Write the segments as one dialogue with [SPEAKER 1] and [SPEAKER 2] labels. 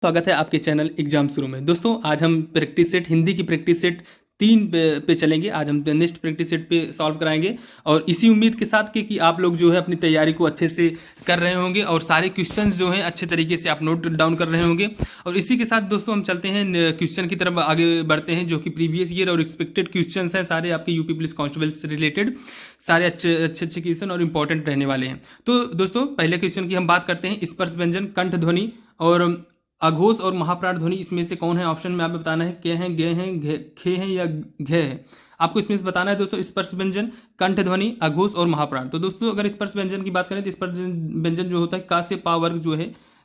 [SPEAKER 1] स्वागत है आपके चैनल एग्जाम शुरू में। दोस्तों आज हम प्रैक्टिस सेट हिंदी की प्रैक्टिस सेट 3 पे चलेंगे। आज हम नेक्स्ट प्रैक्टिस सेट पे सॉल्व कराएंगे और इसी उम्मीद के साथ कि आप लोग जो है अपनी तैयारी को अच्छे से कर रहे होंगे और सारे क्वेश्चंस जो हैं अच्छे तरीके से आप नोट डाउन कर रहे होंगे। और इसी के साथ दोस्तों हम चलते हैं क्वेश्चन की तरफ आगे बढ़ते हैं, जो कि प्रीवियस ईयर और एक्सपेक्टेड क्वेश्चन हैं। सारे आपके यूपी पुलिस कांस्टेबल से रिलेटेड सारे अच्छे क्वेश्चन और इंपॉर्टेंट रहने वाले हैं। तो दोस्तों पहले क्वेश्चन की हम बात करते हैं। स्पर्श व्यंजन, कंठ ध्वनि और अघोष और महाप्राण ध्वनि इसमें से कौन है? ऑप्शन में आपको बताना है के हैं, गे हैं, खे हैं या घे है। आपको इसमें से बताना है दोस्तों स्पर्श व्यंजन, कंठ ध्वनि, अघोष और महाप्राण। तो दोस्तों अगर स्पर्श व्यंजन की बात करें तो स्पर्श व्यंजन जो होता है का से पा वर्ग जो है,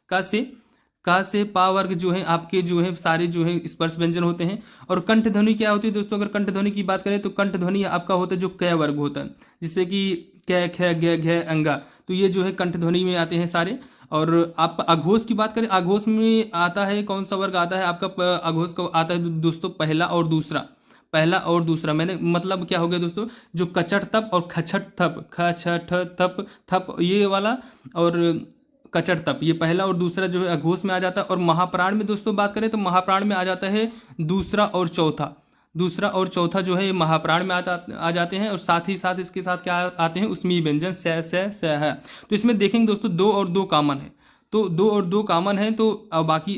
[SPEAKER 1] का से पा वर्ग जो है आपके जो है सारे जो है स्पर्श व्यंजन होते हैं। और कंठ ध्वनि क्या होती है दोस्तों? अगर कंठ ध्वनि की बात करें तो कंठ ध्वनि आपका होता है जो क वर्ग होता है, जिससे कि कै, ख, ग, घ, अंगा। तो ये जो है कंठ ध्वनि में आते हैं सारे। और आप अघोष की बात करें, अघोष में आता है कौन सा वर्ग आता है आपका? अघोष को आता है दोस्तों पहला और दूसरा। पहला और दूसरा मैंने मतलब क्या हो गया दोस्तों? जो कचट तप और खचट थप, खचठ तप थप ये वाला और कचट तप, ये पहला और दूसरा जो है अघोष में आ जाता है। और महाप्राण में दोस्तों बात करें तो महाप्राण में आ जाता है दूसरा और चौथा। दूसरा और चौथा जो है ये महाप्राण में आ जाते हैं। और साथ ही साथ इसके साथ क्या आते हैं? उसमें व्यंजन स है। तो इसमें देखेंगे दोस्तों 2 और 2 कॉमन है। तो 2 और 2 कॉमन है। तो बाकी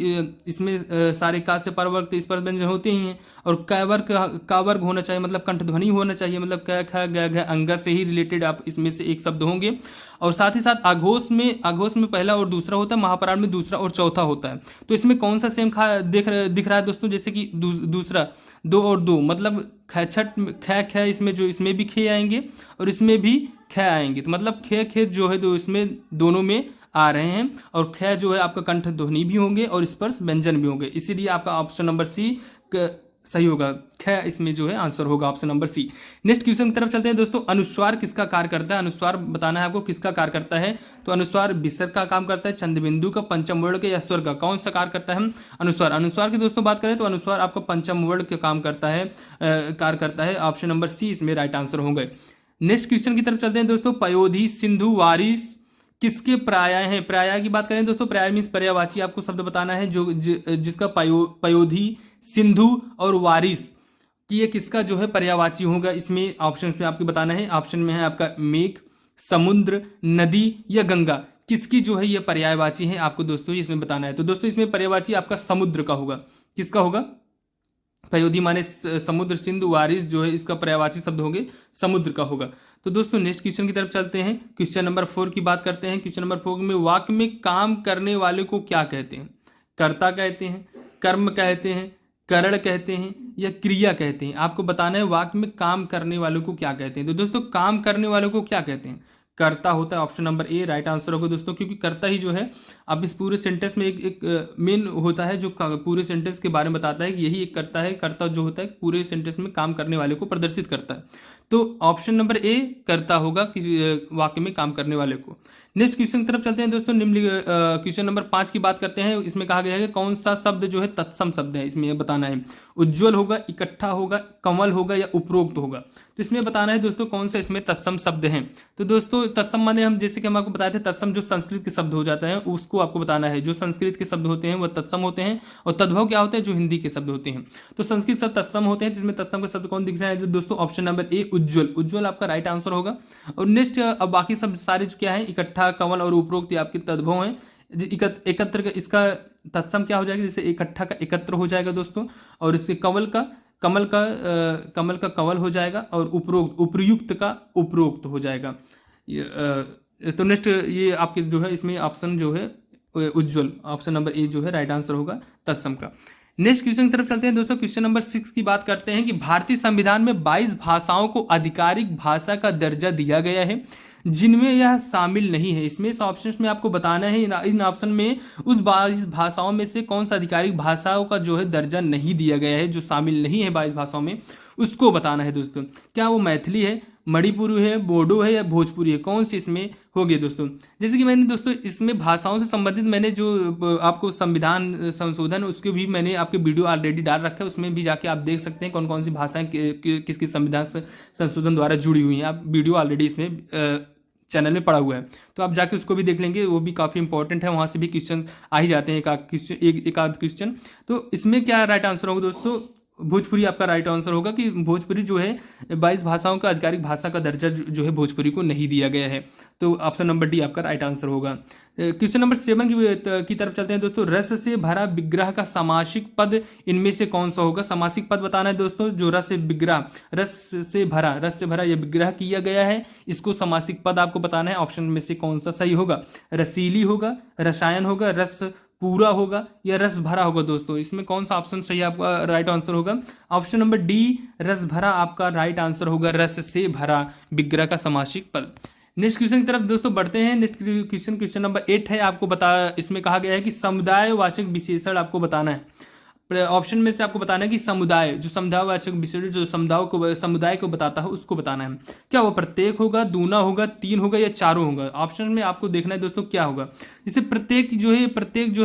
[SPEAKER 1] इसमें सारे का से परवर्ग तो स्पर्श व्यंजन होते ही हैं। और का वर्ग होना चाहिए, मतलब कंठ ध्वनि होना चाहिए, मतलब क ख ग घ अंग से ही रिलेटेड आप इसमें से एक शब्द होंगे। और साथ ही साथ अघोष में पहला और दूसरा होता है, महाप्राण में दूसरा और चौथा होता है। तो इसमें कौन सा सेम दिख रहा है दोस्तों? जैसे कि दूसरा 2 और 2 मतलब खैछट ख इसमें जो इसमें भी खे आएंगे और इसमें भी ख आएंगे। तो मतलब खे जो है दो इसमें दोनों में आ रहे हैं। और ख जो है आपका कंठ ध्वनि भी होंगे और स्पर्श व्यंजन भी होंगे। इसीलिए आपका ऑप्शन नंबर सी सही होगा। ख इसमें जो है आंसर होगा option number C. Next question की तरफ चलते हैं दोस्तों। अनुस्वार किसका कार्य करता है? अनुस्वार बताना है आपको किसका कार्य करता है। तो अनुस्वार विसर्ग का काम करता है, चंद्रबिंदु का, पंचम वर्ण के या स्वर का? कौन सा कार्य करता है? अनुस्वार की दोस्तों बात करें तो अनुस्वार आपका पंचम वर्ण का काम करता है, कार्य करता है। ऑप्शन नंबर सी इसमें राइट आंसर होंगे। नेक्स्ट क्वेश्चन की तरफ चलते हैं दोस्तों। पयोधी, सिंधु, वारिस किसके पर्याय हैं? पर्याय की बात करें दोस्तों, पर्याय मीन्स पर्यायवाची आपको शब्द बताना है जो जिसका पयोधी, सिंधु और वारिस कि ये किसका जो है पर्यायवाची होगा। इसमें ऑप्शन में आपको बताना है। ऑप्शन में है आपका मेघ, समुद्र, नदी या गंगा। किसकी जो है ये पर्यायवाची है आपको दोस्तों इसमें बताना है। तो दोस्तों इसमें पर्यायवाची आपका समुद्र का होगा। किसका होगा? पयोधी माने समुद्र, सिंधु, वारिस जो है इसका पर्यायवाची शब्द होंगे समुद्र का होगा। तो दोस्तों नेक्स्ट क्वेश्चन की तरफ चलते हैं। क्वेश्चन नंबर 4 की बात करते हैं। क्वेश्चन नंबर 4 में वाक्य में काम करने वाले को क्या कहते हैं? कर्ता कहते हैं, कर्म कहते हैं, करण कहते हैं या क्रिया कहते हैं? आपको बताना है वाक्य में काम करने वालों को क्या कहते हैं। तो दोस्तों काम करने वालों को क्या कहते हैं? कर्ता होता है। Option number A right answer होगा दोस्तों, क्योंकि कर्ता ही जो है अब इस पूरे सेंटेंस में एक मेन होता है जो पूरे सेंटेंस के बारे में बताता है कि यही एक कर्ता है। कर्ता जो होता है पूरे सेंटेंस में काम करने वाले को प्रदर्शित करता है। तो ऑप्शन नंबर ए कर्ता होगा कि वाक्य में काम करने वाले को। नेक्स्ट क्वेश्चन की तरफ चलते हैं दोस्तों। क्वेश्चन नंबर 5 की बात करते हैं। इसमें कहा गया है कि कौन सा शब्द जो है तत्सम शब्द है। इसमें बताना है उज्ज्वल होगा, इकट्ठा होगा, कमल होगा या उपरोक्त होगा। तो इसमें बताना है दोस्तों कौन सा इसमें तत्सम शब्द है। तो दोस्तों तत्सम माने हम जैसे कि हम आपको बताए थे तत्सम जो संस्कृत के शब्द हो जाते हैं उसको आपको बताना है। जो संस्कृत के शब्द होते हैं वह तत्सम होते हैं और तद्भव क्या होते हैं? जो हिंदी के शब्द होते हैं। तो संस्कृत शब्द तत्सम होते हैं, जिसमें तत्सम का शब्द कौन दिख रहा है दोस्तों? ऑप्शन नंबर ए उज्ज्वल। उज्ज्वल आपका राइट आंसर होगा। और नेक्स्ट अब बाकी सब सारे क्या है? इकट्ठा, कमल और उपरोक्त आपके तद्भव हैं। एकत्र का इसका तत्सम क्या हो जाएगा? जैसे इकट्ठा का एकत्र हो जाएगा दोस्तों। और इसके कमल का कमल हो जाएगा और उपयुक्त का उपरोक्त हो जाएगा। तो नेक्स्ट ये आपके जो है इसमें ऑप्शन जो है उज्ज्वल, ऑप्शन नंबर ए जो है राइट आंसर होगा तत्सम का। नेक्स्ट क्वेश्चन की तरफ चलते हैं दोस्तों। क्वेश्चन नंबर 6 की बात करते हैं कि भारतीय संविधान में 22 भाषाओं को आधिकारिक भाषा का दर्जा दिया गया है जिनमें यह शामिल नहीं है। इसमें इस ऑप्शन में आपको बताना है इन ऑप्शन में उस 22 भाषाओं में से कौन सा आधिकारिक भाषाओं का जो है दर्जा नहीं दिया गया है, जो शामिल नहीं है 22 भाषाओं में, उसको बताना है दोस्तों। क्या वो मैथिली है, मणिपुरी है, बोडो है या भोजपुरी है? कौन सी इसमें होगी दोस्तों? जैसे कि मैंने दोस्तों इसमें भाषाओं से संबंधित मैंने जो आपको संविधान संशोधन उसके भी मैंने आपके वीडियो ऑलरेडी डाल रखा है, उसमें भी जाके आप देख सकते हैं कौन कौन सी भाषाएं किस किस संविधान संशोधन द्वारा जुड़ी हुई हैं। आप वीडियो ऑलरेडी इसमें चैनल में पड़ा हुआ है, तो आप जाके उसको भी देख लेंगे, वो भी काफ़ी इंपॉर्टेंट है, वहाँ से भी क्वेश्चन आ ही जाते हैं, एक आध क्वेश्चन। तो इसमें क्या राइट आंसर होगा दोस्तों, भोजपुरी आपका राइट आंसर होगा कि भोजपुरी जो है 22 भाषाओं का आधिकारिक भाषा का दर्जा जो है भोजपुरी को नहीं दिया गया है। तो ऑप्शन नंबर डी आपका राइट आंसर होगा। क्वेश्चन नंबर 7 की तरफ चलते हैं दोस्तों। रस से भरा विग्रह का समासिक पद इनमें से कौन सा होगा? समासिक पद बताना है दोस्तों। जो रस से विग्रह, रस से भरा यह विग्रह किया गया है, इसको समासिक पद आपको बताना है। ऑप्शन में से कौन सा सही होगा? रसीली होगा, रसायन होगा, रस पूरा होगा या रस भरा होगा? दोस्तों इसमें कौन सा ऑप्शन सही आपका राइट आंसर होगा? ऑप्शन नंबर डी रस भरा आपका राइट आंसर होगा, रस से भरा विग्रह का समासिक पद। नेक्स्ट क्वेश्चन की तरफ दोस्तों बढ़ते हैं। नेक्स्ट क्वेश्चन नंबर 8 है। आपको इसमें कहा गया है कि समुदायवाचक विशेषण आपको बताना है। ऑप्शन में से आपको बताना है कि समुदाय, जो समुदायवाचक विशेषण जो समुदाय को बताता है उसको बताना है। क्या वो प्रत्येक होगा, दूना होगा, तीन होगा या चारों होगा? ऑप्शन में आपको देखना है दोस्तों क्या होगा। जैसे प्रत्येक जो है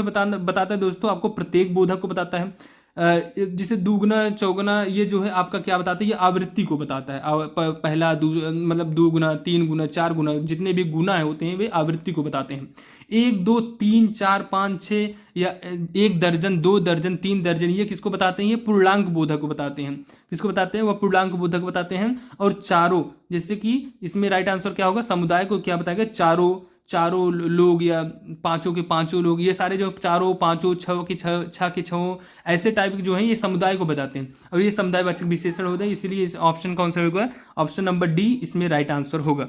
[SPEAKER 1] बताता है दोस्तों, आपको प्रत्येक बोधक को बताता है। जिसे दुगुना चौगुना ये जो है आपका क्या बताता है, ये आवृत्ति को बताता है। पहला मतलब 2 गुना, 3 गुना, 4 गुना, जितने भी गुना होते हैं वे आवृत्ति को बताते हैं। 1 2 3 4 5 6 या 1 दर्जन, 2 दर्जन, 3 दर्जन, ये किसको बताते हैं? ये पूर्णांक बोधक को बताते हैं। किसको बताते हैं? वह पूर्णांक बोधक बताते हैं। और चारों, जैसे कि इसमें राइट आंसर क्या होगा? समुदाय को क्या बताएगा? चारों लोग या पांचों के पांचों लोग, ये सारे जो चारों, पांचों, छह के छह, ऐसे टाइप के जो हैं ये समुदाय को बताते हैं और ये समुदायवाचक विशेषण होते हैं। इसीलिए इस ऑप्शन कौन सा होगा? ऑप्शन नंबर डी इसमें राइट आंसर होगा।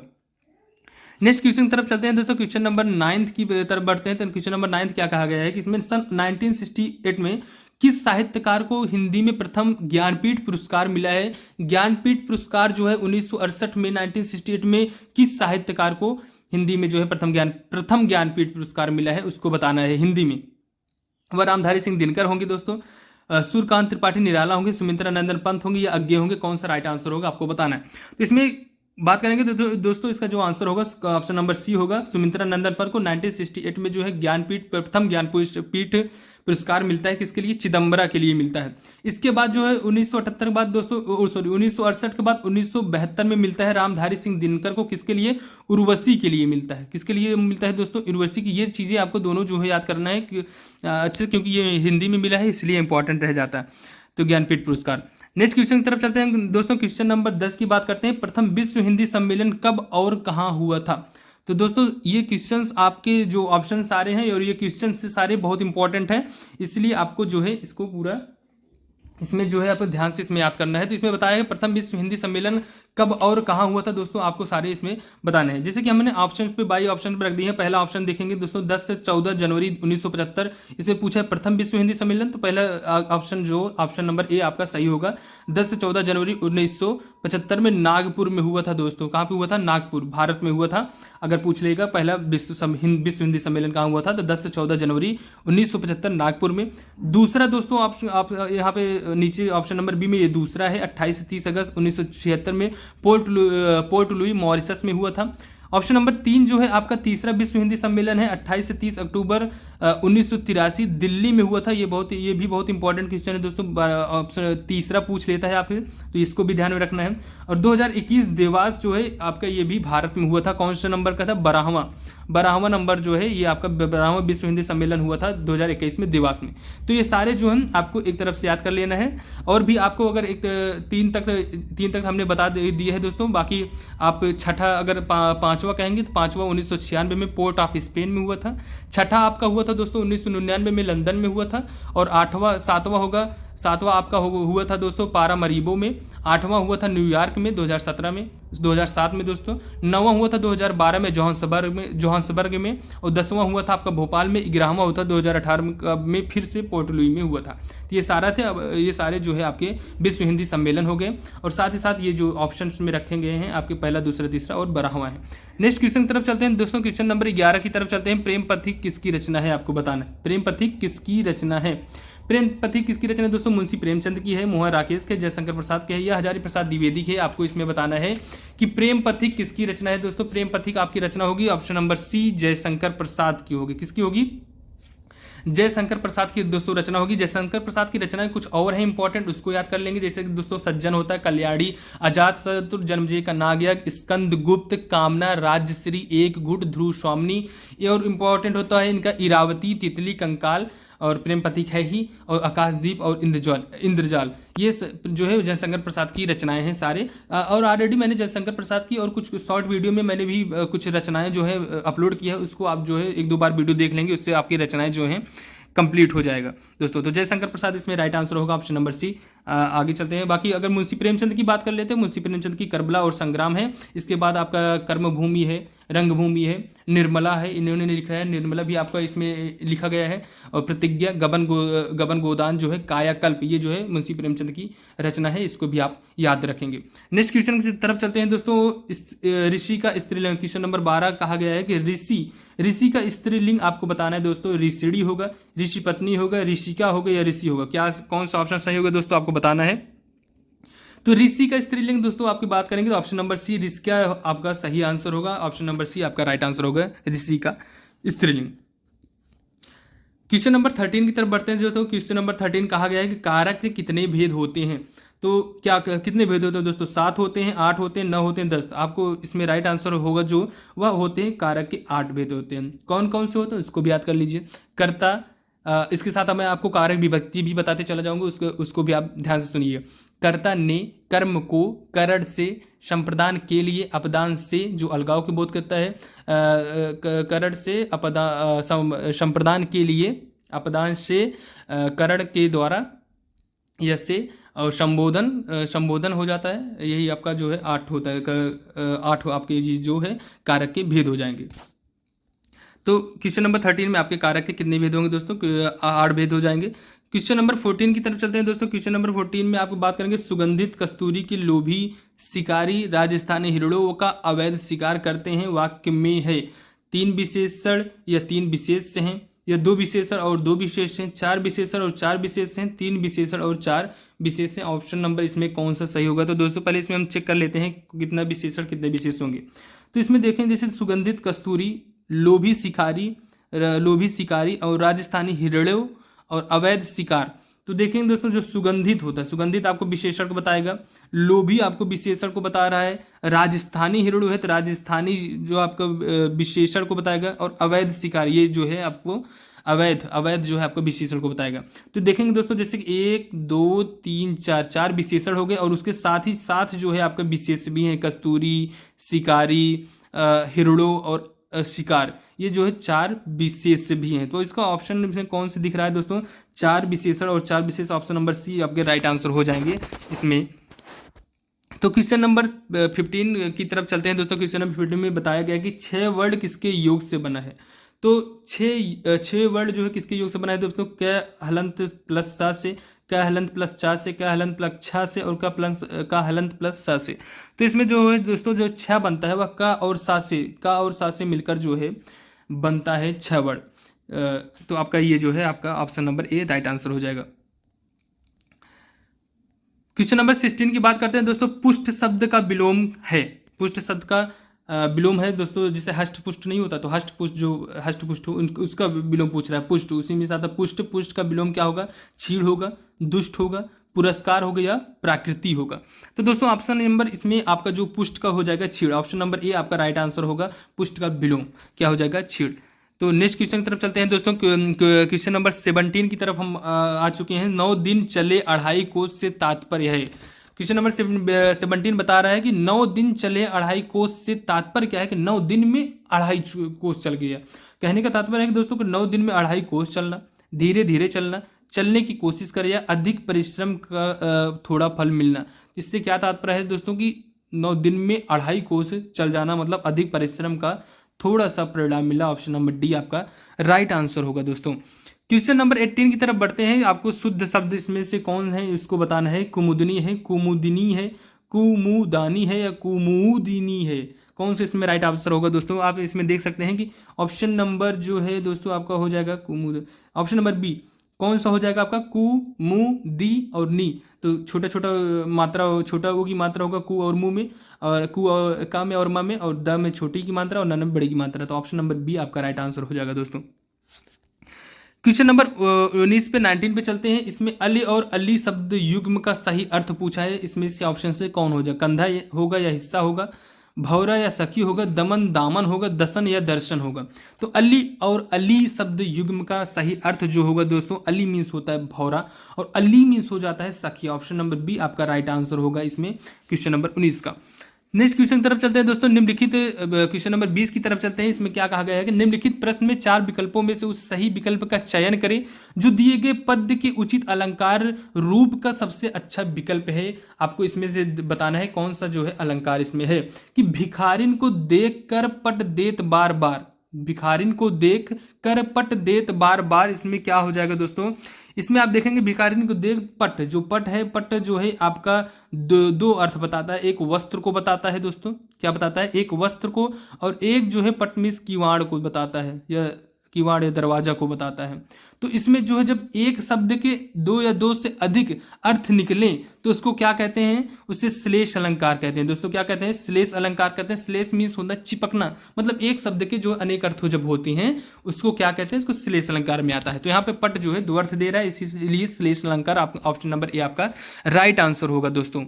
[SPEAKER 1] नेक्स्ट क्वेश्चन की तरफ चलते हैं दोस्तों। क्वेश्चन नंबर 9 की तरफ बढ़ते हैं। तो क्वेश्चन नंबर 9 क्या कहा गया है कि इसमें सन 1968 में किस साहित्यकार को हिंदी में प्रथम ज्ञानपीठ पुरस्कार मिला है? ज्ञानपीठ पुरस्कार जो है 1968 में 1968 में किस साहित्यकार को हिंदी में जो है प्रथम ज्ञानपीठ पुरस्कार मिला है, उसको बताना है हिंदी में। वह रामधारी सिंह दिनकर होंगे दोस्तों, सूर्यकांत त्रिपाठी निराला होंगे, सुमित्रा नंदन पंत होंगे या अज्ञे होंगे? कौन सा राइट आंसर होगा आपको बताना है। तो इसमें बात करेंगे तो दोस्तों इसका जो आंसर होगा ऑप्शन नंबर सी होगा। सुमित्रा नंदन पंत को 1968 में जो है प्रथम ज्ञानपीठ पुरस्कार मिलता है। किसके लिए? चिदम्बरा के लिए मिलता है। इसके बाद जो है 1978 के बाद दोस्तों 1968 के बाद 1972 में मिलता है रामधारी सिंह दिनकर को। किसके लिए? उर्वशी के लिए मिलता है। किसके लिए मिलता है दोस्तों? उर्वशी की। ये चीज़ें आपको दोनों जो है याद करना है अच्छे, क्योंकि ये हिंदी में मिला है इसलिए इंपॉर्टेंट रह जाता है। तो ज्ञानपीठ पुरस्कार। नेक्स्ट क्वेश्चन की तरफ चलते हैं दोस्तों। क्वेश्चन नंबर 10 की बात करते हैं। प्रथम विश्व हिंदी सम्मेलन कब और कहाँ हुआ था? तो दोस्तों ये क्वेश्चंस आपके जो ऑप्शन सारे हैं और ये क्वेश्चंस सारे बहुत इंपॉर्टेंट हैं, इसलिए आपको जो है इसको पूरा इसमें जो है आपको ध्यान से इसमें याद करना है। तो इसमें बताया गया प्रथम विश्व हिंदी सम्मेलन कब और कहाँ हुआ था दोस्तों, आपको सारे इसमें बताने हैं। जैसे कि हमने ऑप्शन पे बाई ऑप्शन पे रख दिए हैं। पहला ऑप्शन देखेंगे दोस्तों 10 से 14 जनवरी 1975, इसमें पूछा है प्रथम विश्व हिंदी सम्मेलन। तो पहला ऑप्शन नंबर ए आपका सही होगा। 10 से 14 जनवरी 1975 में नागपुर में हुआ था दोस्तों। कहाँ पे हुआ था? नागपुर, भारत में हुआ था। अगर पूछ लेगा पहला विश्व हिंदी सम्मेलन कहाँ हुआ था, तो 10 से 14 जनवरी 1975 नागपुर में। दूसरा दोस्तों आप यहाँ पे नीचे ऑप्शन नंबर बी में ये दूसरा है, 28 से 30 अगस्त 1976 में पोर्ट लुई मॉरिशस में हुआ था। ऑप्शन नंबर 3 जो है आपका तीसरा विश्व हिंदी सम्मेलन है, 28 से 30 अक्टूबर 1983 दिल्ली में हुआ था। ये भी बहुत इंपॉर्टेंट क्वेश्चन है दोस्तों। ऑप्शन तीसरा पूछ लेता है आपसे, तो इसको भी ध्यान में रखना है। और 2021 देवास जो है आपका ये भी भारत में हुआ था। कौन सा नंबर का था? 12वां नंबर जो है ये आपका 12वां विश्व हिंदी सम्मेलन हुआ था 2021 में देवास में। तो ये सारे जो है आपको एक तरफ से याद कर लेना है। और भी आपको अगर तीन तक हमने बता दिए है दोस्तों। बाकी आप छठा अगर पांचवा कहेंगे तो पांचवा 1996 में पोर्ट ऑफ स्पेन में हुआ था। छठा आपका हुआ था दोस्तों 1999 में लंदन में हुआ था। और सातवां आपका हुआ था दोस्तों पारामरीबो में। 8वां हुआ था न्यूयॉर्क में 2007 में दोस्तों। 9वां हुआ था 2012 में जोहान्सबर्ग में। और 10वां हुआ था आपका भोपाल में। 11वां हुआ था 2018 में फिर से पोर्ट लुई में हुआ था। तो ये सारे जो है आपके विश्व हिंदी सम्मेलन हो गए। और साथ ही साथ ये जो ऑप्शन में रखे गए हैं आपके पहला, दूसरा, तीसरा और 12वां है। नेक्स्ट क्वेश्चन की तरफ चलते हैं दोस्तों। क्वेश्चन नंबर 11 की तरफ चलते हैं। प्रेम पथिक किसकी रचना है, आपको बताना है। प्रेम पथिक किसकी रचना है? प्रेम पथिक किसकी रचना दोस्तों? मुंशी प्रेमचंद की है, मोहन राकेश के, जयशंकर प्रसाद के है या हजारी प्रसाद द्विवेदी के है? आपको इसमें बताना है कि प्रेम पथिक किसकी रचना है दोस्तों। प्रेम पथिक आपकी रचना होगी ऑप्शन नंबर सी जयशंकर प्रसाद की होगी। किसकी होगी? जयशंकर प्रसाद की दोस्तों रचना होगी। जयशंकर प्रसाद की रचनाएं कुछ और हैं इंपॉर्टेंट, उसको याद कर लेंगे। जैसे कि दोस्तों सज्जन होता है, कल्याणी, अजात शत्रु, जन्मजय का नागयज्ञ, स्कंद गुप्त, कामना, राजश्री, एक घुट, ध्रुव स्वामिनी। ये और इंपॉर्टेंट होता है इनका इरावती, तितली, कंकाल और प्रेम प्रतीक है ही, और आकाशदीप और इंद्रजाल। ये जो है जयशंकर प्रसाद की रचनाएं हैं सारे। और ऑलरेडी मैंने जयशंकर प्रसाद की और कुछ शॉर्ट वीडियो में मैंने भी कुछ रचनाएं जो है अपलोड की है, उसको आप जो है एक दो बार वीडियो देख लेंगे, उससे आपकी रचनाएं जो हैं कंप्लीट हो जाएगा दोस्तों। तो जयशंकर प्रसाद इसमें राइट आंसर होगा, ऑप्शन नंबर सी। आगे चलते हैं। बाकी अगर मुंशी प्रेमचंद की बात कर लेते हैं, मुंशी प्रेमचंद की करबला और संग्राम है। इसके बाद आपका कर्मभूमि है, रंगभूमि है, निर्मला है, इन्होंने लिखा है, निर्मला भी आपका इसमें लिखा गया है। और प्रतिज्ञा, गबन गोदान जो है, कायाकल्प, ये जो है मुंशी प्रेमचंद की रचना है, इसको भी आप याद रखेंगे। नेक्स्ट क्वेश्चन की तरफ चलते हैं दोस्तों। ऋषि का स्त्रीलिंग, क्वेश्चन नंबर 12 कहा गया है कि ऋषि का स्त्रीलिंग आपको बताना है दोस्तों। ऋषिणी होगा, ऋषि पत्नी होगा, ऋषिका होगा या ऋषि होगा, क्या कौन सा ऑप्शन सही होगा दोस्तों, आपको बताना है। तो ऋषि का स्त्रीलिंग दोस्तों आपकी बात करेंगे तो ऑप्शन नंबर सी ऋषिका आपका सही आंसर होगा, ऑप्शन नंबर सी आपका राइट आंसर होगा, ऋषि का स्त्रीलिंग। क्वेश्चन नंबर 13 की तरफ बढ़ते हैं दोस्तों। क्वेश्चन नंबर 13 कहा गया है कि कारक के कितने भेद होते हैं। तो क्या कितने भेद होते हैं दोस्तों, 7 होते हैं, 8 होते हैं, 9 होते हैं, 10। आपको इसमें राइट आंसर होगा जो वह होते हैं कारक के 8 भेद होते हैं। कौन कौन से होते हैं उसको भी याद कर लीजिए। कर्ता, इसके साथ मैं आपको कारक विभक्ति भी बताते चला जाऊंगा, उसको भी आप ध्यान से सुनिए। कर्ता ने, कर्म को, करण से, संप्रदान के लिए, अपदान से जो अलगाव के बोध करता है, करण से, संप्रदान के लिए, अपदान से, करण के द्वारा, यह से, और संबोधन हो जाता है। यही आपका जो है 8 होता है, 8 आपके चीज जो है कारक के भेद हो जाएंगे। तो क्वेश्चन नंबर 13 में आपके कारक के कितने भेद होंगे दोस्तों, 8 भेद हो जाएंगे। क्वेश्चन नंबर 14 की तरफ चलते हैं दोस्तों। क्वेश्चन नंबर 14 में आपको बात करेंगे सुगंधित कस्तूरी के लोभी शिकारी राजस्थानी हिरड़ों का अवैध शिकार करते हैं, वाक्य में है। 3 विशेषण या 3 विशेष हैं, या 2 विशेषण और 2 विशेष हैं, 4 विशेषण और 4 विशेष हैं, 3 विशेषण और 4 विशेष हैं। ऑप्शन नंबर इसमें कौन सा सही होगा। तो दोस्तों पहले इसमें हम चेक कर लेते हैं कितना विशेषण कितने विशेष होंगे। तो इसमें देखें जैसे सुगंधित कस्तूरी, लोभी शिकारी और राजस्थानी हिरड़ों और अवैध शिकार। तो देखेंगे दोस्तों जो सुगंधित होता है, सुगंधित आपको विशेषण को बताएगा, लोभी आपको विशेषण को बता रहा है, राजस्थानी हिरड़ों है तो राजस्थानी जो आपका विशेषण को बताएगा, और अवैध शिकार ये जो है आपको अवैध जो है आपको विशेषण को बताएगा। तो देखेंगे दोस्तों जैसे 1 2 3 4 विशेषण हो गए, और उसके साथ ही साथ जो है आपका विशेष भी है, कस्तूरी, शिकारी, हिरड़ों और शिकार, ये जो है 4 विशेष भी हैं। तो इसका ऑप्शन में कौन से दिख रहा है दोस्तों, 4 विशेषण और 4 विशेष, ऑप्शन नंबर सी आपके राइट आंसर हो जाएंगे इसमें। तो क्वेश्चन नंबर 15 की तरफ चलते हैं दोस्तों। क्वेश्चन नंबर 15 में बताया गया कि 6 वर्ड किसके योग से बना है। तो 6 वर्ड जो है किसके योग से बना है दोस्तों, क हलंत प्लस सा से, क हलंत प्लस चा से, क हलंत प्लस छा से, और का हलंत प्लस सा से। तो इसमें जो है दोस्तों जो 6 बनता है वह का और सा से मिलकर जो है बनता है 6 वर्ड। तो आपका ये जो है आपका option number A right answer हो जाएगा। क्वेश्चन नंबर 16 की बात करते हैं दोस्तों। पुष्ट शब्द का विलोम है, पुष्ट शब्द का विलोम है दोस्तों, जिसे हष्ट पुष्ट नहीं होता तो हष्ट पुष्ट उसका विलोम पूछ रहा है, पुष्ट, उसी में साथ पुष्ट का विलोम क्या होगा, छीड़ होगा, दुष्ट होगा, पुरस्कार होगा या प्राकृति होगा। तो दोस्तों ऑप्शन नंबर इसमें आपका जो पुष्ट का हो जाएगा छीड़, ऑप्शन नंबर ए आपका राइट आंसर होगा, पुष्ट का विलोम क्या हो जाएगा, छीड़। तो नेक्स्ट क्वेश्चन की तरफ चलते हैं दोस्तों। क्वेश्चन नंबर 17 की तरफ हम आ चुके हैं। 9 दिन चले 2.5 कोस से तात्पर्य है। क्वेश्चन नंबर 17 बता रहा है कि 9 दिन चले 2.5 कोस से तात्पर्य क्या है कि 9 दिन में 2.5 कोस चल गया। कहने का तात्पर्य है कि दोस्तों कि 9 दिन में 2.5 कोस चलना, धीरे धीरे चलना, चलने की कोशिश करे या अधिक परिश्रम का थोड़ा फल मिलना। इससे क्या तात्पर्य है दोस्तों कि 9 दिन में 2.5 कोस चल जाना मतलब अधिक परिश्रम का थोड़ा सा परिणाम मिला। ऑप्शन नंबर डी आपका राइट आंसर होगा दोस्तों। क्वेश्चन नंबर 18 की तरफ बढ़ते हैं। आपको शुद्ध शब्द इसमें से कौन है इसको बताना है। कुमुदनी है, कुमुदिनी है, कुमुदानी है या कुमुदिनी है, कौन सा इसमें राइट आंसर होगा दोस्तों। आप इसमें देख सकते हैं कि ऑप्शन नंबर जो है दोस्तों आपका हो जाएगा कुमुद, ऑप्शन नंबर बी कौन सा हो जाएगा आपका, कु, मु, दी और नी। तो छोटा छोटा मात्रा, छोटा वो की मात्रा होगा कु और मुंह में, और कु और का में और मा में, और द में छोटी की मात्रा और न में बड़ी की मात्रा। तो ऑप्शन नंबर बी आपका राइट आंसर हो जाएगा दोस्तों। क्वेश्चन नंबर 19 पे 19 पे चलते हैं। इसमें अली और अली शब्द युग्म का सही अर्थ पूछा है। इसमें से ऑप्शन से कौन हो जाए? कंधा होगा या हिस्सा होगा, भौरा या सखी होगा, दमन दामन होगा, दसन या दर्शन होगा। तो अली और अली शब्द युग्म का सही अर्थ जो होगा दोस्तों, अली मीन्स होता है भौरा और अली मीन्स हो जाता है सखी। ऑप्शन नंबर बी आपका राइट आंसर होगा इसमें क्वेश्चन नंबर 19 का। नेक्स्ट क्वेश्चन की तरफ चलते हैं दोस्तों। निम्नलिखित क्वेश्चन नंबर 20 की तरफ चलते हैं। इसमें क्या कहा गया है कि निम्नलिखित प्रश्न में 4 विकल्पों में से उस सही विकल्प का चयन करें जो दिए गए पद्य के उचित अलंकार रूप का सबसे अच्छा विकल्प है। आपको इसमें से बताना है कौन सा जो है अलंकार इसमें है कि भिखारिन को देख कर पट देत बार बार, भिखारिन को देख कर पट देत बार बार, इसमें क्या हो जाएगा दोस्तों? इसमें आप देखेंगे भिखारिन को देख पट, जो पट है, पट जो है आपका दो अर्थ बताता है। एक वस्त्र को बताता है दोस्तों, क्या बताता है? एक वस्त्र को, और एक जो है पट मीन्स किवाड़ को बताता है, या किवाड़ या दरवाजा को बताता है। तो इसमें जो है जब एक शब्द के दो या दो से अधिक अर्थ निकले तो उसको क्या कहते हैं? उसे श्लेष अलंकार कहते हैं दोस्तों। क्या कहते हैं? श्लेष अलंकार कहते हैं। श्लेष मीन्स होता है चिपकना, मतलब एक शब्द के जो अनेक अर्थ जब होते हैं उसको क्या कहते हैं? इसको श्लेष अलंकार में आता है। तो यहाँ पे पट जो है दो अर्थ दे रहा है, इसीलिए श्लेष अलंकार ऑप्शन नंबर ए आपका राइट आंसर होगा दोस्तों।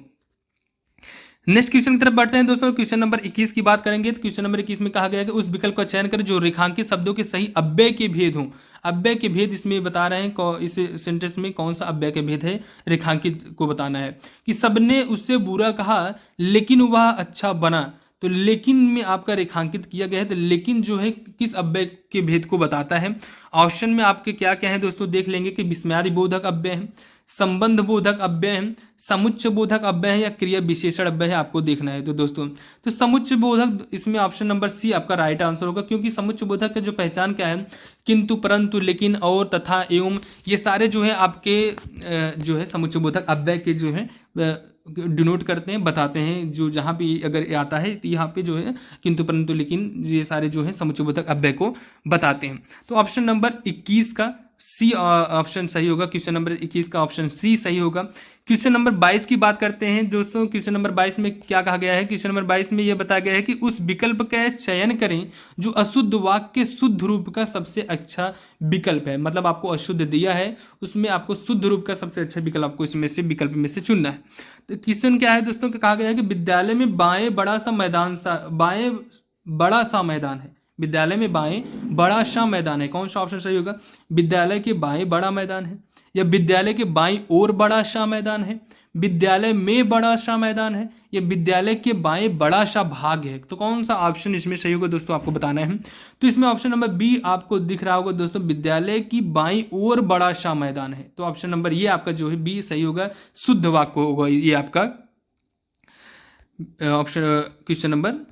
[SPEAKER 1] नेक्स्ट क्वेश्चन की तरफ बढ़ते हैं दोस्तों। क्वेश्चन नंबर 21 की बात करेंगे तो क्वेश्चन नंबर 21 में कहा गया है कि उस विकल्प का चयन करें जो रेखांकित शब्दों के सही अव्यय के भेद हों। अव्यय के भेद इसमें बता रहे हैं, इस सेंटेंस में कौन सा अव्यय के भेद है रेखांकित को बताना है कि सबने उससे बुरा कहा लेकिन वह अच्छा बना। तो लेकिन में आपका रेखांकित किया गया है, तो लेकिन जो है किस अव्यय के भेद को बताता है? ऑप्शन में आपके क्या क्या है दोस्तों, देख लेंगे कि विस्मयादि बोधक अव्यय है, संबंध बोधक अव्यय है, समुच्चय बोधक अव्यय है, या क्रिया विशेषण अव्यय है, आपको देखना है। तो दोस्तों तो समुच्चय बोधक, इसमें ऑप्शन नंबर सी आपका राइट आंसर होगा, क्योंकि समुच्चय बोधक का जो पहचान क्या है? किंतु, परंतु, लेकिन, और, तथा, एवं, ये सारे जो है आपके जो है समुच्चय बोधक अव्यय के जो है डिनोट करते हैं, बताते हैं। जो जहाँ पे अगर आता है तो यहाँ पे जो है किंतु, परंतु, लेकिन, ये सारे जो है समुच्चय बोधक अव्यय को बताते हैं। तो ऑप्शन नंबर 21 का सी ऑप्शन सही होगा। क्वेश्चन नंबर 21 का ऑप्शन सी सही होगा। क्वेश्चन नंबर 22 की बात करते हैं दोस्तों। क्वेश्चन नंबर 22 में क्या कहा गया है? क्वेश्चन नंबर 22 में यह बताया गया है कि उस विकल्प का चयन करें जो अशुद्ध वाक्य के शुद्ध रूप का सबसे अच्छा विकल्प है। मतलब आपको अशुद्ध दिया है, उसमें आपको शुद्ध रूप का सबसे अच्छा विकल्प आपको इसमें से विकल्प में से चुनना है। तो क्वेश्चन क्या है दोस्तों? कहा गया है कि विद्यालय में बाएं बड़ा सा मैदान है। विद्यालय में बाएं बड़ा सा मैदान है। कौन सा ऑप्शन सही होगा? विद्यालय के बाएं बड़ा मैदान है, या विद्यालय के बाईं ओर बड़ा सा मैदान है, विद्यालय में बड़ा सा मैदान है, या विद्यालय के बाएं बड़ा सा भाग है। तो कौन सा ऑप्शन इसमें सही होगा दोस्तों, आपको बताना है। तो इसमें ऑप्शन नंबर बी आपको दिख रहा होगा दोस्तों, विद्यालय की बाईं ओर बड़ा सा मैदान है। तो ऑप्शन नंबर ये आपका जो है बी सही होगा, शुद्ध वाक्य होगा ये आपका ऑप्शन क्वेश्चन नंबर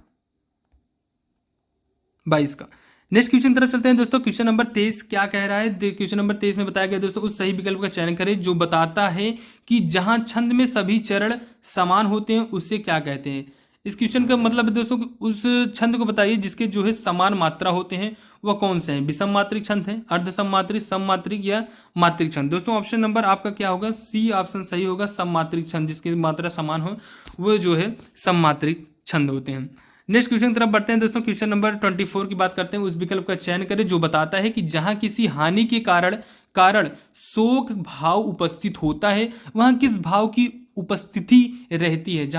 [SPEAKER 1] 22 का। नेक्स्ट क्वेश्चन की तरफ चलते हैं दोस्तों। क्वेश्चन नंबर 23 क्या कह रहा है? क्वेश्चन नंबर 23 में बताया गया दोस्तों, उस सही विकल्प का चयन करें जो बताता है कि जहां छंद में सभी चरण समान होते हैं उसे क्या कहते हैं। इस क्वेश्चन का मतलब है दोस्तों कि उस छंद को बताइए जिसके जो है समान मात्रा होते हैं, वह कौन से हैं? विषम मात्रिक छंद है, अर्ध सममात्रिक, सममात्रिक, या मात्रिक छंद। दोस्तों ऑप्शन नंबर आपका क्या होगा? सी ऑप्शन सही होगा, सममात्रिक छंद, जिसकी मात्रा समान हो वो जो है सममात्रिक छंद होते हैं। नेक्स्ट क्वेश्चन की तरफ बढ़ते हैं दोस्तों। क्वेश्चन नंबर 24 की बात करते हैं। उस विकल्प का चयन करें जो बताता है कि जहां किसी हानि के कारण शोक भाव उपस्थित होता है वहां किस भाव की उपस्थिति रहती है।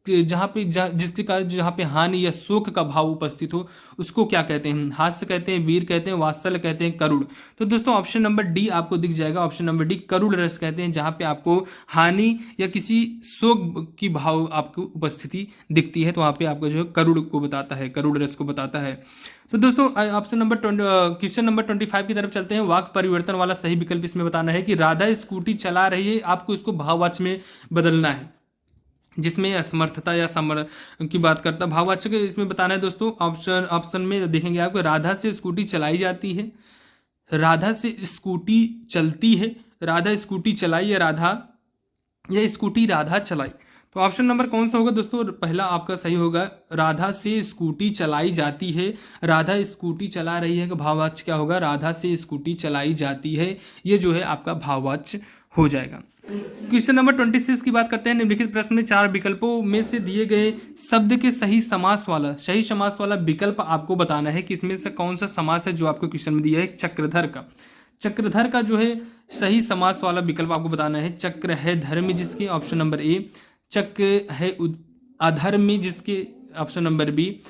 [SPEAKER 1] जिसके कारण जहाँ पे हानि या शोक का भाव उपस्थित हो उसको क्या कहते हैं? हास्य कहते हैं, वीर कहते हैं, वात्सल्य कहते हैं, करुण। तो दोस्तों ऑप्शन नंबर डी आपको दिख जाएगा। ऑप्शन नंबर डी करुण रस कहते हैं, जहाँ पे आपको हानि या किसी शोक की भाव आपको उपस्थिति दिखती है तो वहाँ पे आपको जो है करुण को बताता है, करुण रस को बताता है। तो दोस्तों ऑप्शन नंबर क्वेश्चन नंबर 25 की तरफ चलते हैं। वाक्य परिवर्तन वाला सही विकल्प इसमें बताना है कि राधा स्कूटी चला रही है, आपको इसको भाववाचक में बदलना है, जिसमें असमर्थता या समर्थ की बात करता है। भाववाचक इसमें बताना है दोस्तों। ऑप्शन में देखेंगे आपको, राधा से स्कूटी चलाई जाती है, राधा से स्कूटी चलती है, राधा स्कूटी चलाई, या स्कूटी राधा चलाई। तो ऑप्शन नंबर कौन सा होगा दोस्तों? पहला आपका सही होगा, राधा से स्कूटी चलाई जाती है, राधा स्कूटी चला रही है का भाववाच्य क्या होगा? राधा से स्कूटी चलाई जाती है, ये जो है आपका भाववाच्य हो जाएगा। क्वेश्चन नंबर 26 की बात करते हैं। निम्नलिखित प्रश्न में 4 विकल्पों में से दिए गए शब्द के सही समास वाला विकल्प आपको बताना है कि इसमें से कौन सा समास है जो आपको क्वेश्चन में दिया है। चक्रधर का चक्रधर का जो है सही समास वाला विकल्प आपको बताना है। चक्र है धर्म जिसके, ऑप्शन नंबर ए। चक्र है अधर्मी जिसके, ऑप्शन नंबर बी।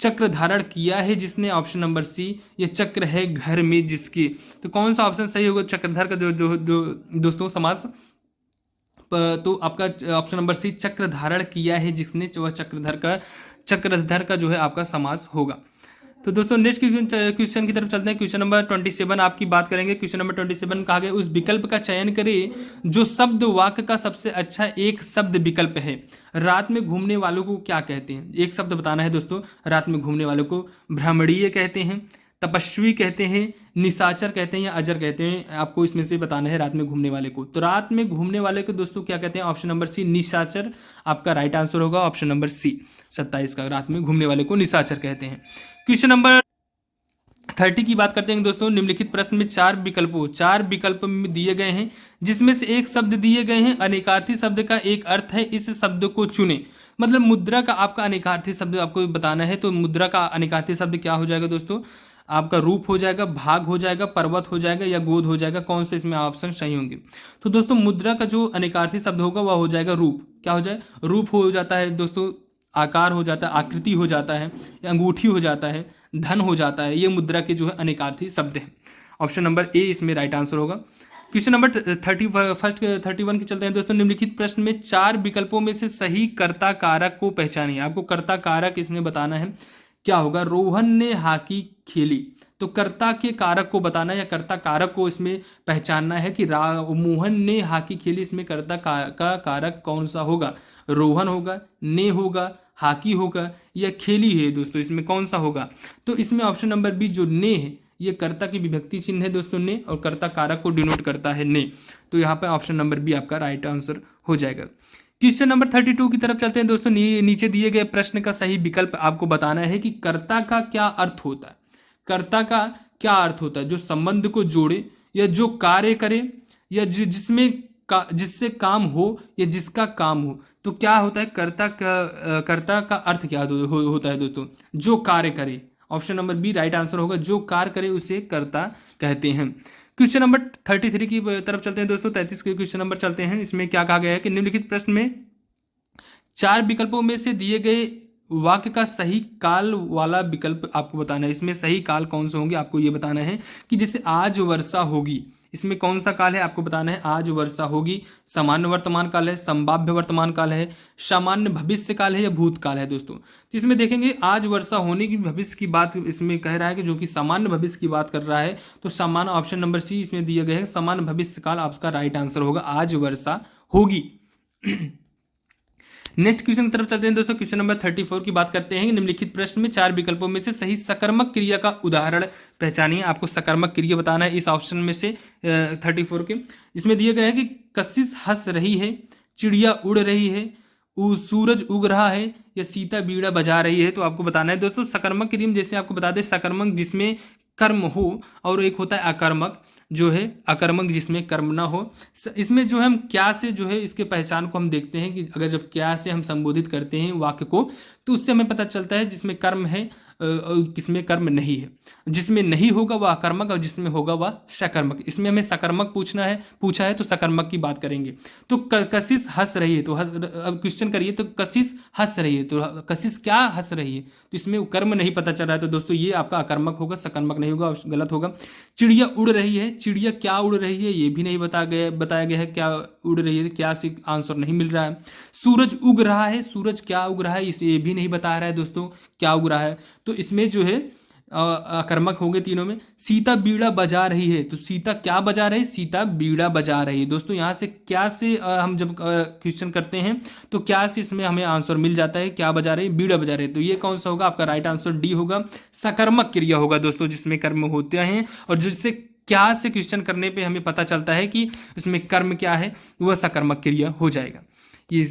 [SPEAKER 1] चक्र धारण किया है जिसने, ऑप्शन नंबर सी। ये चक्र है घर में जिसके। तो कौन सा ऑप्शन सही होगा चक्रधर का जो दोस्तों समास? तो आपका ऑप्शन नंबर सी, चक्र धारण किया है जिसने, वह चक्रधर का जो है आपका समास होगा। तो दोस्तों नेक्स्ट क्वेश्चन की तरफ चलते हैं। क्वेश्चन नंबर 27 आपकी बात करेंगे। क्वेश्चन नंबर 27 कहा गया, उस विकल्प का चयन करें जो शब्द वाक्य का सबसे अच्छा एक शब्द विकल्प है। रात में घूमने वालों को क्या कहते हैं? एक शब्द बताना है दोस्तों। रात में घूमने वालों को भ्रमणीय कहते हैं, तपस्वी कहते हैं, निशाचर कहते हैं या अजर कहते हैं? आपको इसमें से बताना है रात में घूमने वाले को। तो रात में घूमने वाले को दोस्तों क्या कहते हैं? ऑप्शन नंबर सी, निशाचर आपका राइट आंसर होगा। ऑप्शन नंबर सी 27 का, रात में घूमने वाले को निशाचर कहते हैं। क्वेश्चन नंबर 30 की बात करते हैं दोस्तों। निम्नलिखित प्रश्न में चार विकल्प में दिए गए हैं, जिसमें से एक शब्द दिए गए हैं अनेकार्थी शब्द का एक अर्थ है, इस शब्द को चुने। मतलब मुद्रा का आपका अनेकार्थी शब्द आपको बताना है। तो मुद्रा का अनेकार्थी शब्द क्या हो जाएगा दोस्तों? आपका रूप हो जाएगा, भाग हो जाएगा, पर्वत हो जाएगा या गोद हो जाएगा। कौन से इसमें ऑप्शन सही होंगे? तो दोस्तों मुद्रा का जो अनेकार्थी शब्द होगा वह हो जाएगा रूप। क्या हो जाए? रूप हो जाता है दोस्तों, आकार हो जाता है, आकृति हो जाता है, अंगूठी हो जाता है, धन हो जाता है। ये मुद्रा के जो है अनेकार्थी शब्द हैं। ऑप्शन नंबर ए इसमें राइट आंसर होगा। क्वेश्चन नंबर 31 की चलते हैं दोस्तों। निम्नलिखित प्रश्न में चार विकल्पों में से सही कर्ता कारक को पहचानिए। आपको कर्ता कारक इसमें बताना है। क्या होगा? रोहन ने हॉकी खेली। तो कर्ता के कारक को बताना है या कर्ता कारक को इसमें पहचानना है कि मोहन ने हॉकी खेली। इसमें कर्ता का कारक कौन सा होगा? रोहन होगा, ने होगा, हॉकी होगा या खेली है दोस्तों? इसमें कौन सा होगा? तो इसमें ऑप्शन नंबर बी जो ने है, ये कर्ता की विभक्ति चिन्ह है दोस्तों ने, और कर्ता कारक को डिनोट करता है ने। तो यहाँ पे ऑप्शन नंबर बी आपका राइट आंसर हो जाएगा। क्वेश्चन नंबर 32 की तरफ चलते हैं दोस्तों। नीचे दिए गए प्रश्न का सही विकल्प आपको बताना है कि कर्ता का क्या अर्थ होता है। कर्ता का क्या अर्थ होता है? जो संबंध को जोड़े या जो कार्य करे या जिससे काम हो या जिसका काम हो। तो क्या होता है कर्ता का अर्थ क्या होता है दोस्तों? जो कार्य करे। Option number B right answer होगा। जो कार्य करे उसे कर्ता कहते हैं। क्वेश्चन नंबर 33 की तरफ चलते हैं दोस्तों। 33 के क्वेश्चन नंबर चलते हैं। इसमें क्या कहा गया है कि निम्नलिखित प्रश्न में चार विकल्पों में से दिए गए वाक्य का सही काल वाला विकल्प आपको बताना है। इसमें सही काल कौन से होंगे आपको ये बताना है कि जैसे आज वर्षा होगी, इसमें कौन सा काल है आपको बताना है। आज वर्षा होगी सामान्य वर्तमान काल है, संभाव्य वर्तमान काल है, सामान्य भविष्य काल है या भूतकाल है दोस्तों? तो इसमें देखेंगे आज वर्षा होने की भविष्य की बात इसमें कह रहा है कि जो कि सामान्य भविष्य की बात कर रहा है। तो सामान्य ऑप्शन नंबर सी इसमें दिया गया है। सामान्य भविष्य काल आपका राइट आंसर होगा। आज वर्षा होगी। नेक्स्ट क्वेश्चन की तरफ चलते हैं दोस्तों। क्वेश्चन नंबर 34 की बात करते हैं। निम्नलिखित प्रश्न में चार विकल्पों में से सही सकर्मक क्रिया का उदाहरण पहचानिए। आपको सकर्मक क्रिया बताना है इस ऑप्शन में से 34 के। इसमें दिया गया है कि कशिश हंस रही है, चिड़िया उड़ रही है, सूरज उग रहा है या सीता बीड़ा बजा रही है। तो आपको बताना है दोस्तों सकर्मक क्रिया। जैसे आपको बता दें सकर्मक जिसमें कर्म हो, और एक होता है अकर्मक जो है अकर्मक जिसमें कर्म ना हो। इसमें जो है हम क्या से जो है इसके पहचान को हम देखते हैं कि अगर जब क्या से हम संबोधित करते हैं वाक्य को, तो उससे हमें पता चलता है जिसमें कर्म है किसमें कर्म नहीं है। जिसमें नहीं होगा वह अकर्मक और जिसमें होगा वह सकर्मक। इसमें हमें सकर्मक पूछा है तो सकर्मक की बात करेंगे। तो कशिश हंस रही है, तो अब क्वेश्चन करिए तो कशिश हंस रही है, तो कशिश क्या हंस रही है? तो इसमें कर्म नहीं पता चल रहा है, तो दोस्तों ये आपका अकर्मक होगा, सकर्मक नहीं होगा, गलत होगा। चिड़िया उड़ रही है, चिड़िया क्या उड़ रही है ये भी नहीं बताया गया है क्या उड़ रही है, क्या से आंसर नहीं मिल रहा है। सूरज उग रहा है, सूरज क्या उग रहा है इसे भी नहीं बता रहा है दोस्तों क्या उग रहा है। तो इसमें जो है अकर्मक हो गए तीनों में। सीता बीड़ा बजा रही है, तो सीता क्या बजा रही है? सीता बीड़ा बजा रही है। दोस्तों यहाँ से क्या से हम जब क्वेश्चन करते हैं तो क्या से इसमें हमें आंसर मिल जाता है। क्या बजा रही है? बीड़ा बजा रही है। तो ये कौन सा होगा आपका राइट आंसर? डी होगा। सकर्मक क्रिया होगा दोस्तों जिसमें कर्म होते हैं और जिससे क्या से क्वेश्चन करने पे हमें पता चलता है कि इसमें कर्म क्या है, वह सकर्मक क्रिया हो जाएगा। ये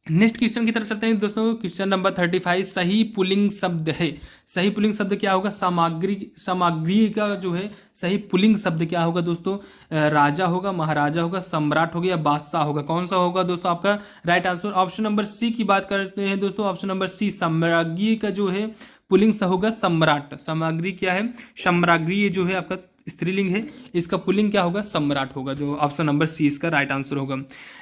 [SPEAKER 1] नेक्स्ट क्वेश्चन की तरफ चलते हैं दोस्तों। क्वेश्चन नंबर 35 सही पुल्लिंग शब्द है। सही पुल्लिंग शब्द क्या होगा? सामग्री का जो है सही पुल्लिंग शब्द क्या होगा दोस्तों? राजा होगा, महाराजा होगा, सम्राट होगा या बादशाह होगा? कौन सा होगा दोस्तों आपका right answer? Option number C की बात करते हैं दोस्तों। ऑप्शन नंबर सी साम्राज्ञी का जो है पुल्लिंग होगा सम्राट। सामग्री क्या है? साम्राज्ञी जो है आपका स्त्रीलिंग है, इसका पुल्लिंग क्या होगा, सम्राट होगा, जो ऑप्शन नंबर सी इसका राइट आंसर होगा।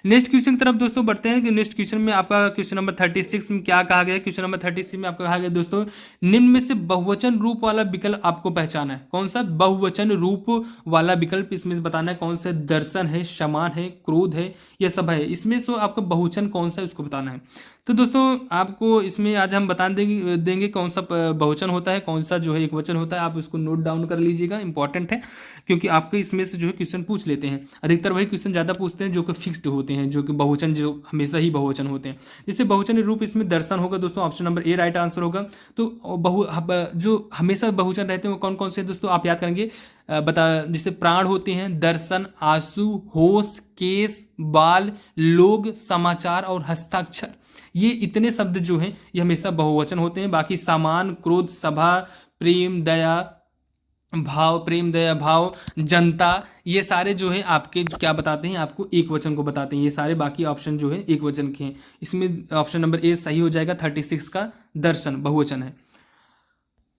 [SPEAKER 1] नेक्स्ट क्वेश्चन की तरफ दोस्तों बढ़ते हैं कि नेक्स्ट क्वेश्चन में आपका क्वेश्चन नंबर 36 में क्या कहा गया है। क्वेश्चन नंबर 36 में आपका कहा गया दोस्तों, निम्न में से बहुवचन रूप वाला विकल्प आपको पहचाना है। कौन सा बहुवचन रूप वाला विकल्प इसमें से बताना है, कौन सा दर्शन है, समान है, क्रोध है या सभा है, इसमें से आपका बहुवचन कौन सा है उसको बताना है। तो दोस्तों आपको इसमें आज हम बता देंगे कौन सा बहुवचन होता है, कौन सा जो है एक वचन होता है। आप उसको नोट डाउन कर लीजिएगा, इंपॉर्टेंट है, क्योंकि आपके इसमें से जो है क्वेश्चन पूछ लेते हैं। अधिकतर वही क्वेश्चन ज़्यादा पूछते हैं जो कि फिक्स्ड होते हैं, जो कि बहुवचन जो हमेशा ही बहुवचन होते हैं। जैसे बहुवचन रूप इसमें दर्शन होगा दोस्तों, option number A right answer होगा। तो जो हमेशा बहुवचन रहते हैं वो कौन कौन से दोस्तों आप याद करेंगे, जैसे प्राण होते हैं, दर्शन, आंसू, होश, केस, बाल, लोग, समाचार और हस्ताक्षर। ये इतने शब्द जो हैं ये हमेशा बहुवचन होते हैं। बाकी सामान, क्रोध, सभा, प्रेम, दया भाव, जनता, ये सारे जो है आपके क्या बताते हैं, आपको एक वचन को बताते हैं। ये सारे बाकी ऑप्शन जो है एक वचन के हैं। इसमें ऑप्शन नंबर ए सही हो जाएगा, 36 का दर्शन बहुवचन है।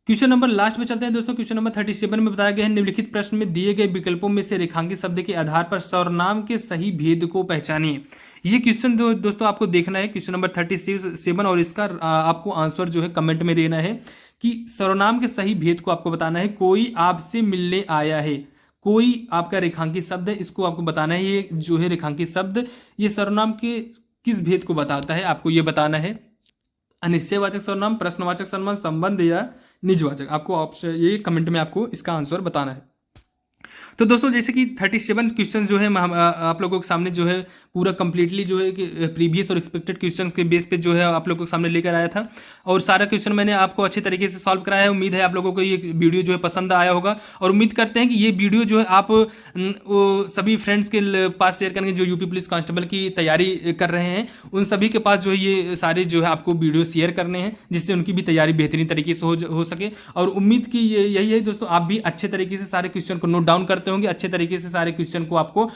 [SPEAKER 1] क्वेश्चन नंबर लास्ट में चलते हैं दोस्तों। क्वेश्चन नंबर 37 में बताया गया है, निम्नलिखित प्रश्न में दिए गए विकल्पों में से रेखांकित शब्द के आधार पर सर्वनाम के सही भेद को पहचानिए। ये क्वेश्चन दोस्तों आपको देखना है, क्वेश्चन नंबर 37 और इसका आपको आंसर जो है कमेंट में देना है कि सर्वनाम के सही भेद को आपको बताना है। कोई आपसे मिलने आया है, कोई आपका रेखांकित शब्द है, इसको आपको बताना है। ये जो है रेखांकित शब्द ये सर्वनाम के किस भेद को बताता है, आपको ये बताना है। अनिश्चयवाचक सर्वनाम, प्रश्नवाचक सर्वनाम, संबंध या निजवाचक। आपको ऑप्शन ये कमेंट में आपको इसका आंसर बताना है। तो दोस्तों जैसे कि 37 क्वेश्चन जो है आप लोगों के सामने जो है पूरा कंप्लीटली जो है कि प्रीवियस और एक्सपेक्टेड क्वेश्चन के बेस पे जो है आप लोगों के सामने लेकर आया था, और सारा क्वेश्चन मैंने आपको अच्छे तरीके से सॉल्व कराया है। उम्मीद है आप लोगों को ये वीडियो जो है पसंद आया होगा, और उम्मीद करते हैं कि ये वीडियो जो है आप सभी फ्रेंड्स के पास शेयर करेंगे जो यूपी पुलिस कांस्टेबल की तैयारी कर रहे हैं। उन सभी के पास जो है ये सारे जो है आपको वीडियो शेयर करने हैं, जिससे उनकी भी तैयारी बेहतरीन तरीके से हो सके। और उम्मीद की यही है दोस्तों, आप भी अच्छे तरीके से सारे क्वेश्चन को नोट डाउन करते होंगे, अच्छे तरीके से सारे क्वेश्चन को आपको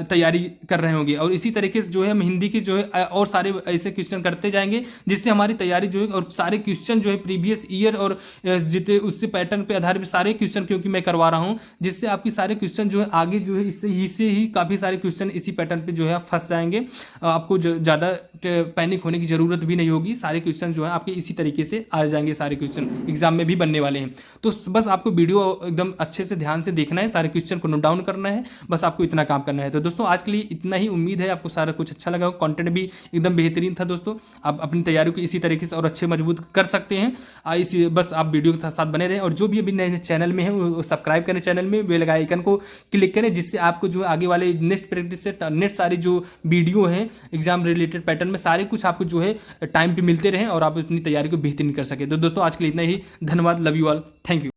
[SPEAKER 1] तैयारी कर रहे होंगे। और इसी तरीके से जो है हम हिंदी की जो है और सारे ऐसे क्वेश्चन करते जाएंगे, जिससे हमारी तैयारी जो है और सारे क्वेश्चन जो है प्रीवियस ईयर और जितने उससे पैटर्न पे आधारित सारे क्वेश्चन क्योंकि मैं करवा रहा हूं, जिससे आपकी सारे क्वेश्चन जो है आगे जो है इससे ही काफ़ी सारे क्वेश्चन इसी पैटर्न पे जो है फंस जाएंगे। आपको ज़्यादा पैनिक होने की ज़रूरत भी नहीं होगी। सारे क्वेश्चन जो है आपके इसी तरीके से आ जाएंगे, सारे क्वेश्चन एग्जाम में भी बनने वाले हैं। तो बस आपको वीडियो एकदम अच्छे से ध्यान से देखना है, सारे क्वेश्चन को नोट डाउन करना है, बस आपको इतना काम करना है। तो दोस्तों आज के लिए इतना ही। उम्मीद है आपको सारा कुछ अच्छा लगा, कंटेंट भी एकदम बेहतरीन था दोस्तों। आप अपनी तैयारी को इसी तरीके से और अच्छे मजबूत कर सकते हैं। इसी बस आप वीडियो के साथ बने रहें, और जो भी अभी नए चैनल में है वो सब्सक्राइब करें, चैनल में बेल आइकन को क्लिक करें, जिससे आपको जो आगे वाले नेक्स्ट प्रैक्टिस सेट नेक्स्ट सारी जो वीडियो हैं एग्जाम रिलेटेड पैटर्न में सारे कुछ आपको जो है टाइम पे मिलते रहें और आप अपनी तैयारी को बेहतरीन कर सके। तो दोस्तों आज के लिए इतना ही। धन्यवाद, love you all, thank you.